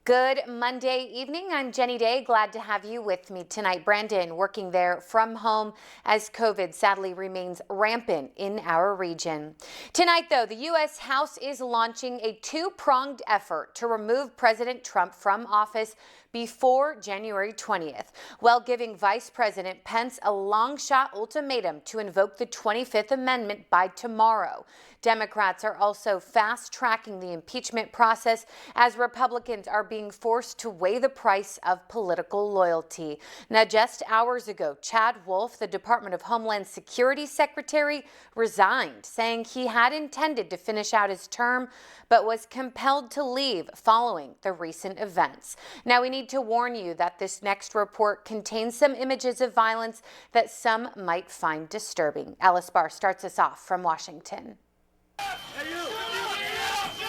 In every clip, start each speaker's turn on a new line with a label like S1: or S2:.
S1: Good Monday evening. I'm Jenny Day. Glad to have you with me tonight. Brandon working there from home as COVID sadly remains rampant in our region. Tonight, though, the U.S. House is launching a two-pronged effort to remove President Trump from office before January 20th, while giving Vice President Pence a long-shot ultimatum to invoke the 25th Amendment by tomorrow. Democrats are also fast-tracking the impeachment process as Republicans are being forced to weigh the price of political loyalty. Now, just hours ago, Chad Wolf, the Department of Homeland Security Secretary, resigned, saying he had intended to finish out his term, but was compelled to leave following the recent events. Now, we need to warn you that this next report contains some images of violence that some might find disturbing. Alice Barr starts us off from Washington.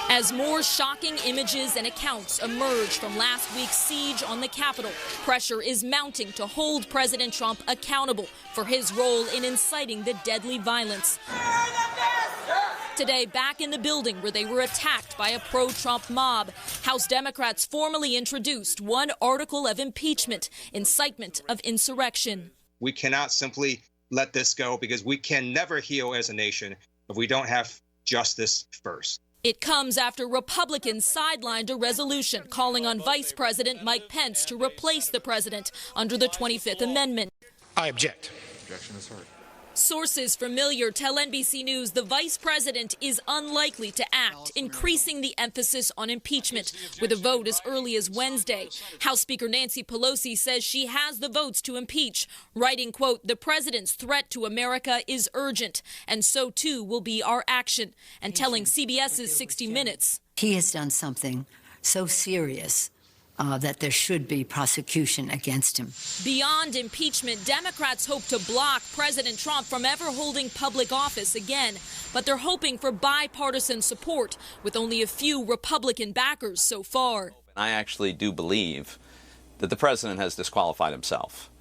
S2: As more shocking images and accounts emerge from last week's siege on the Capitol, pressure is mounting to hold President Trump accountable for his role in inciting the deadly violence. Today, back in the building where they were attacked by a pro-Trump mob, House Democrats formally introduced one article of impeachment, incitement of insurrection.
S3: We cannot simply let this go because we can never heal as a nation if we don't have justice first.
S2: It comes after Republicans sidelined a resolution calling on Vice President Mike Pence to replace the president under the 25th Amendment.
S4: I object.
S5: Objection is heard.
S2: Sources familiar tell NBC News the vice president is unlikely to act, increasing the emphasis on impeachment with a vote as early as Wednesday. House Speaker Nancy Pelosi says she has the votes to impeach, writing, quote, "The president's threat to America is urgent, and so too will be our action," and telling CBS's 60 Minutes.
S6: He has done something so serious that there should be prosecution against him.
S2: Beyond impeachment, Democrats hope to block President Trump from ever holding public office again. But they're hoping for bipartisan support, with only a few Republican backers so far.
S7: I actually do believe that the president has disqualified himself.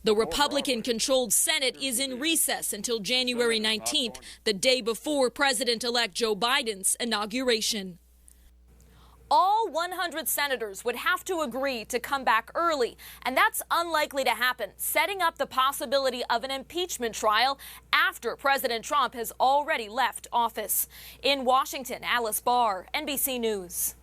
S2: The Republican-controlled Senate is in recess until January 19th, the day before President-elect Joe Biden's inauguration. All 100 senators would have to agree to come back early, and that's unlikely to happen, setting up the possibility of an impeachment trial after President Trump has already left office. In Washington, Alice Barr, NBC News.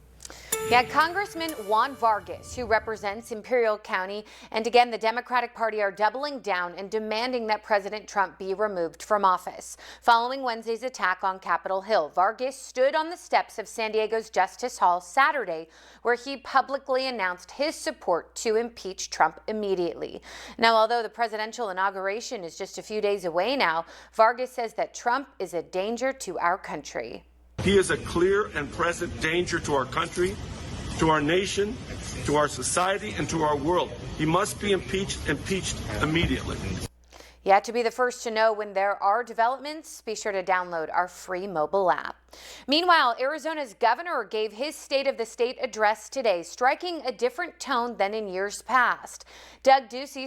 S1: Yeah, Congressman Juan Vargas, who represents Imperial County, and again, the Democratic Party are doubling down and demanding that President Trump be removed from office. Following Wednesday's attack on Capitol Hill, Vargas stood on the steps of San Diego's Justice Hall Saturday, where he publicly announced his support to impeach Trump immediately. Now, although the presidential inauguration is just a few days away now, Vargas says that Trump is a danger to our country.
S8: He is a clear and present danger to our country, to our nation, to our society, and to our world. He must be impeached immediately.
S1: Yeah, to be the first to know when there are developments, be sure to download our free mobile app. Meanwhile, Arizona's governor gave his State of the State address today, striking a different tone than in years past. Doug Ducey